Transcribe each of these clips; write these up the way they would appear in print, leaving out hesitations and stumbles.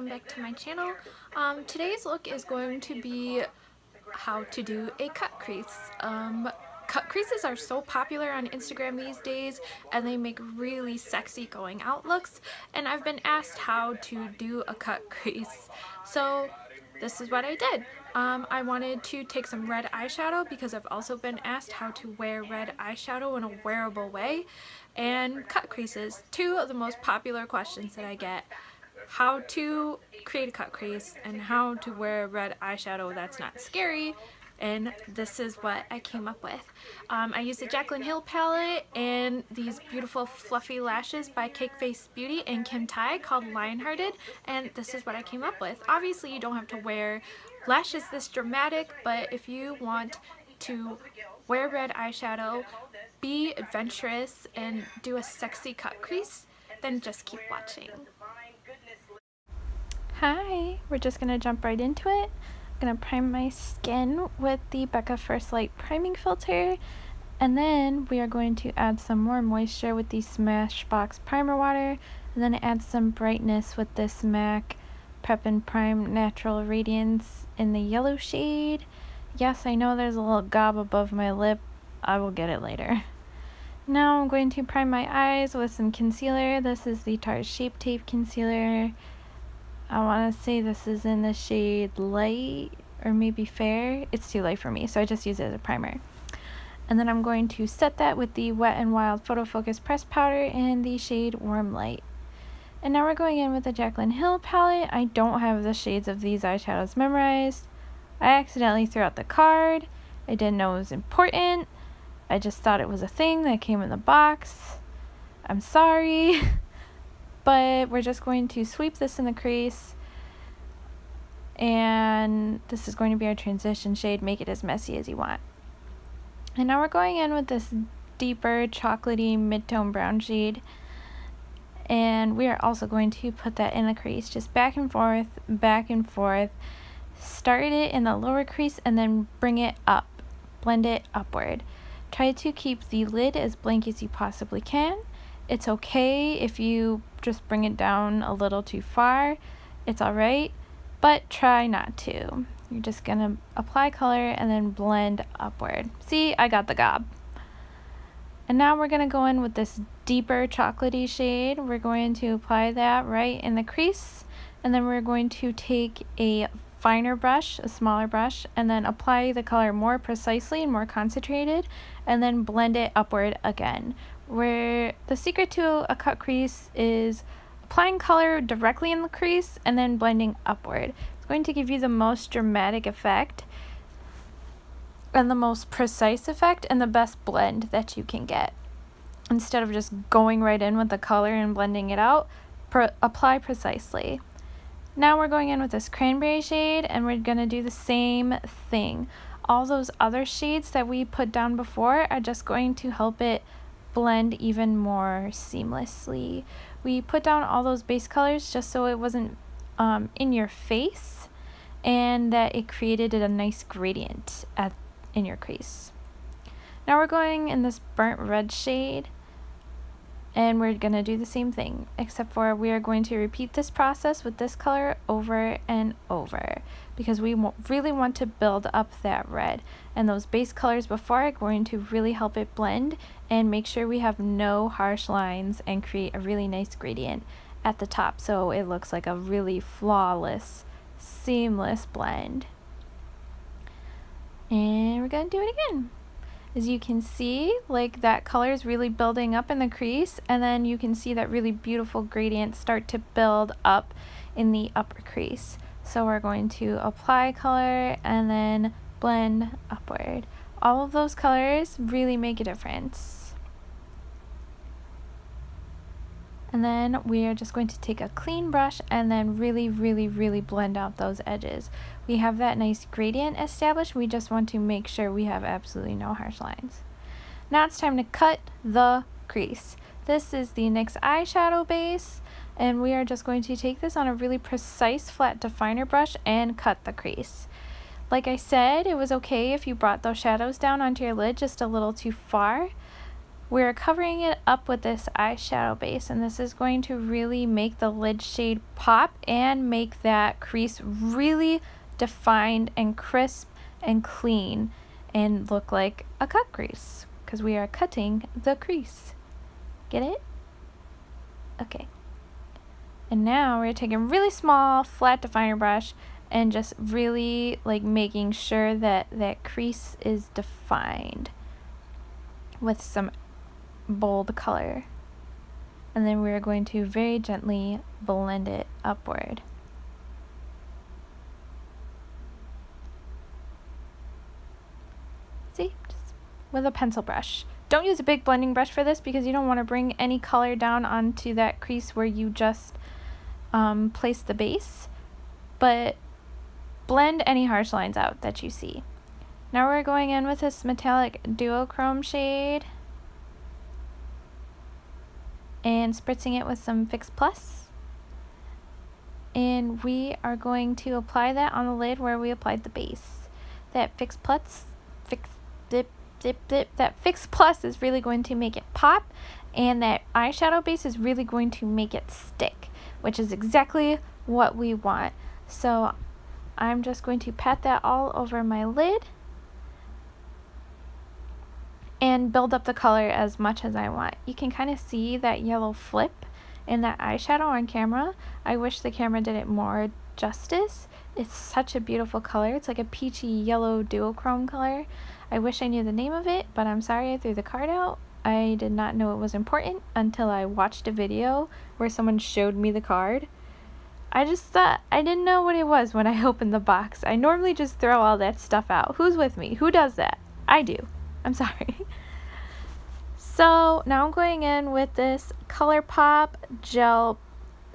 welcome back to my channel. Today's look is going to be how to do a cut crease. Cut creases are so popular on Instagram these days, and they make really sexy going out looks, and I've been asked how to do a cut crease. So this is what I did. I wanted to take some red eyeshadow because I've also been asked how to wear red eyeshadow in a wearable way, and cut creases. Two of the most popular questions that I get: how to create a cut crease and how to wear red eyeshadow that's not scary. And this is what I came up with. I used a Jaclynhill palette and these beautiful fluffy lashes by Cake Face Beauty and Kim Tai called Lionhearted, and this is what I came up with. Obviously you don't have to wear lashes this dramatic, but if you want to wear red eyeshadow, be adventurous, and do a sexy cut crease, then just keep watching. Hi, we're just going to jump right into it. I'm going to prime my skin with the Becca First Light priming filter, and then we are going to add some more moisture with the Smashbox primer water, and then add some brightness with this MAC Prep and Prime Natural Radiance in the yellow shade. Yes, I know there's a little gob above my lip. I will get it later. Now I'm going to prime my eyes with some concealer. This is the Tarte Shape Tape Concealer. I want to say this is in the shade Light or maybe Fair. It's too light for me, so I just use it as a primer. And then I'm going to set that with the Wet n Wild Photo Focus Pressed Powder in the shade Warm Light. And now we're going in with the Jaclynhill palette. I don't have the shades of these eyeshadows memorized. I accidentally threw out the card. I didn't know it was important. I just thought it was a thing that came in the box. I'm sorry. But we're just going to sweep this in the crease, and this is going to be our transition shade. Make it as messy as you want. And now we're going in with this deeper chocolatey mid-tone brown shade, and we are also going to put that in the crease, just back and forth, start it in the lower crease and then bring it up, blend it upward. Try to keep the lid as blank as you possibly can. It's okay if you just bring it down a little too far. It's alright, but try not to. You're just gonna apply color and then blend upward. See, I got the gob. And now we're gonna go in with this deeper chocolatey shade. We're going to apply that right in the crease, and then we're going to take a finer brush, a smaller brush, and then apply the color more precisely and more concentrated, and then blend it upward again. Where the secret to a cut crease is applying color directly in the crease and then blending upward. It's going to give you the most dramatic effect and the most precise effect and the best blend that you can get. Instead of just going right in with the color and blending it out, apply precisely. Now we're going in with this cranberry shade, and we're going to do the same thing. All those other shades that we put down before are just going to help it blend even more seamlessly. We put down all those base colors just so it wasn't in your face, and that it created a nice gradient in your crease. Now we're going in this burnt red shade, and we're going to do the same thing, except for we are going to repeat this process with this color over and over, because we really want to build up that red, and those base colors before are going to really help it blend and make sure we have no harsh lines and create a really nice gradient at the top, so it looks like a really flawless, seamless blend. And we're going to do it again. As you can see, like, that color is really building up in the crease, and then you can see that really beautiful gradient start to build up in the upper crease. So we're going to apply color and then blend upward. All of those colors really make a difference. And then we are just going to take a clean brush and then really blend out those edges. We have that nice gradient established. We just want to make sure we have absolutely no harsh lines. Now it's time to cut the crease. This is the NYX eyeshadow base, and we are just going to take this on a really precise flat definer brush and cut the crease. Like I said, it was okay if you brought those shadows down onto your lid just a little too far. we're covering it up with this eyeshadow base, and this is going to really make the lid shade pop and make that crease really defined and crisp and clean and look like a cut crease, because we are cutting the crease. Get it? Okay. And now we're taking a really small flat definer brush and just really like making sure that that crease is defined with some bold color. And then we're going to very gently blend it upward. See? Just with a pencil brush. Don't use a big blending brush for this because you don't want to bring any color down onto that crease where you just place the base, but blend any harsh lines out that you see. Now we're going in with this metallic duochrome shade and spritzing it with some Fix Plus, and we are going to apply that on the lid where we applied the base. That Fix Plus is really going to make it pop, and that eyeshadow base is really going to make it stick, which is exactly what we want. So I'm just going to pat that all over my lid and build up the color as much as I want. You can kind of see that yellow flip in that eyeshadow on camera. I wish the camera did it more justice. It's such a beautiful color. It's like a peachy yellow duochrome color. I wish I knew the name of it, but I'm sorry I threw the card out. I did not know it was important until I watched a video where someone showed me the card. I just thought, I didn't know what it was when I opened the box. I normally just throw all that stuff out. Who's with me? Who does that? I do. I'm sorry. So now I'm going in with this ColourPop Gel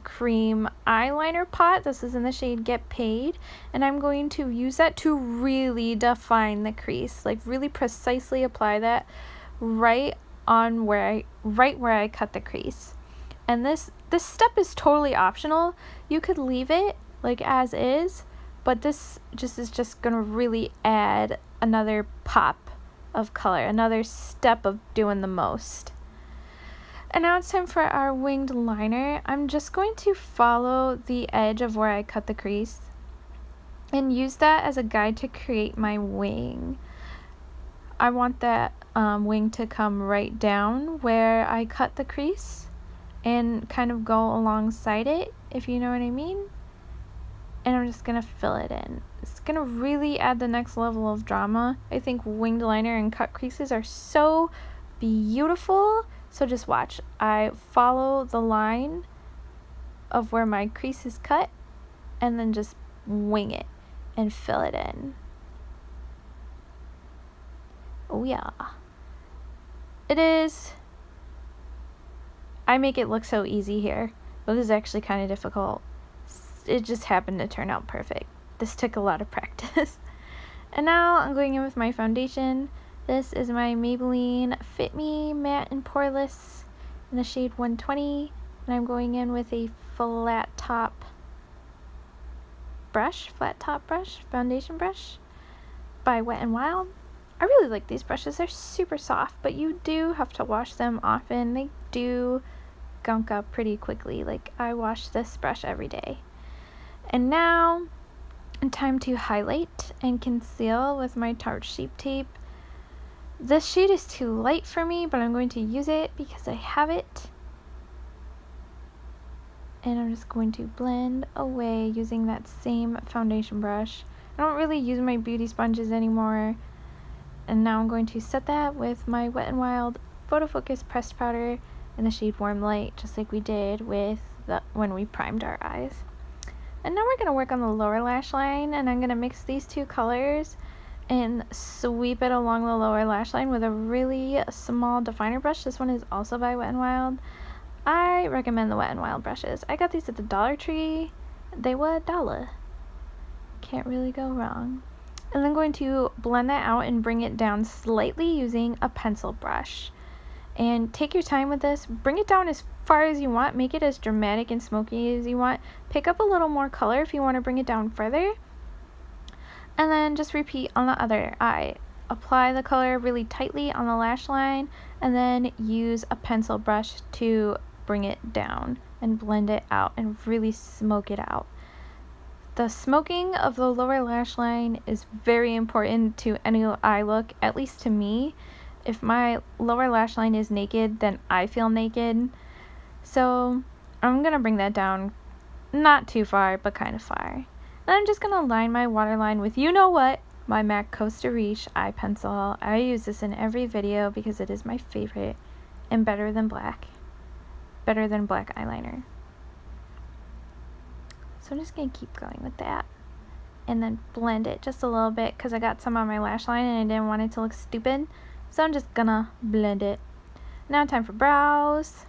Cream eyeliner pot. This is in the shade Get Paid, and I'm going to use that to really define the crease, like really precisely apply that right where I cut the crease. And this step is totally optional. You could leave it like as is, but this is just gonna really add another pop of color, another step of doing the most. And now it's time for our winged liner. I'm just going to follow the edge of where I cut the crease and use that as a guide to create my wing. I want that wing to come right down where I cut the crease and kind of go alongside it, if you know what I mean. And I'm just going to fill it in. It's going to really add the next level of drama. I think winged liner and cut creases are so beautiful. So just watch. I follow the line of where my crease is cut and then just wing it and fill it in. Oh yeah. It is. I make it look so easy here, but this is actually kind of difficult. It just happened to turn out perfect. This took a lot of practice. And now I'm going in with my foundation. This is my Maybelline Fit Me Matte and Poreless in the shade 120. And I'm going in with a flat top brush, foundation brush by Wet n Wild. I really like these brushes. They're super soft, but you do have to wash them often. They do gunk up pretty quickly. Like, I wash this brush every day. And now, time to highlight and conceal with my Tarte Shape Tape. This shade is too light for me, but I'm going to use it because I have it. And I'm just going to blend away using that same foundation brush. I don't really use my beauty sponges anymore. And now I'm going to set that with my Wet n Wild Photo Focus Pressed Powder in the shade Warm Light, just like we did with when we primed our eyes. And now we're going to work on the lower lash line, and I'm going to mix these two colors and sweep it along the lower lash line with a really small definer brush. This one is also by Wet n Wild. I recommend the Wet n Wild brushes. I got these at the Dollar Tree. They were $1. Can't really go wrong. And then going to blend that out and bring it down slightly using a pencil brush. And take your time with this. Bring it down as far as you want. Make it as dramatic and smoky as you want. Pick up a little more color if you want to bring it down further. And then just repeat on the other eye. apply the color really tightly on the lash line and then use a pencil brush to bring it down and blend it out and really smoke it out. The smoking of the lower lash line is very important to any eye look, at least to me. If my lower lash line is naked, then I feel naked. So I'm going to bring that down, not too far, but kind of far. And I'm just going to line my waterline with, you know what, my MAC Costa Riche eye pencil. I use this in every video because it is my favorite and better than black eyeliner. So I'm just going to keep going with that and then blend it just a little bit because I got some on my lash line and I didn't want it to look stupid. So I'm just going to blend it. Now time for brows.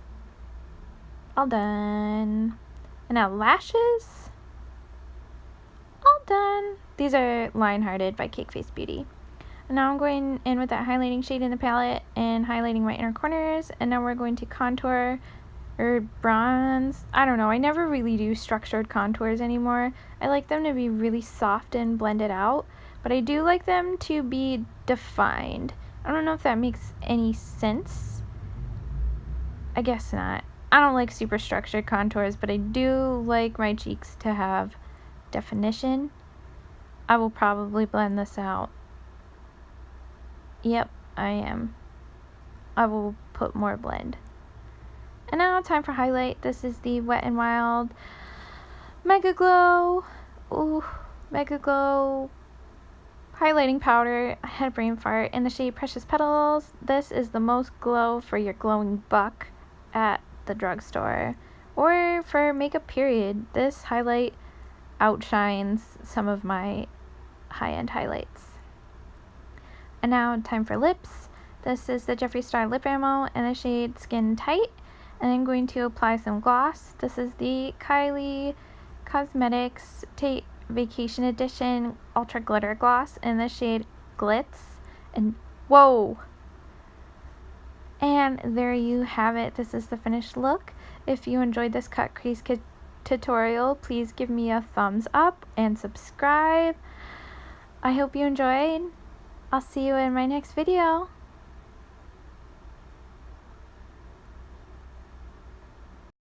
All done. And now lashes. All done. These are Lionhearted by Cake Face Beauty. And now I'm going in with that highlighting shade in the palette and highlighting my inner corners. And now we're going to contour or bronze. I don't know. I never really do structured contours anymore. I like them to be really soft and blended out. But I do like them to be defined. I don't know if that makes any sense. I guess not. I don't like super structured contours, but I do like my cheeks to have definition. I will probably blend this out. Yep, I am. I will put more blend. And now time for highlight. This is the Wet n Wild Mega Glow. Ooh, Mega Glow highlighting powder. I had a brain fart in the shade Precious Petals. This is the most glow for your glowing buck at the drugstore or for makeup period. This highlight outshines some of my high-end highlights. And now time for lips. This is the Jeffree Star Lip Ammo in the shade Skin Tight. And I'm going to apply some gloss. This is the Kylie Cosmetics Tate Vacation Edition Ultra Glitter Gloss in the shade Glitz. And whoa! And there you have it. This is the finished look. If you enjoyed this cut crease tutorial, please give me a thumbs up and subscribe. I hope you enjoyed. I'll see you in my next video.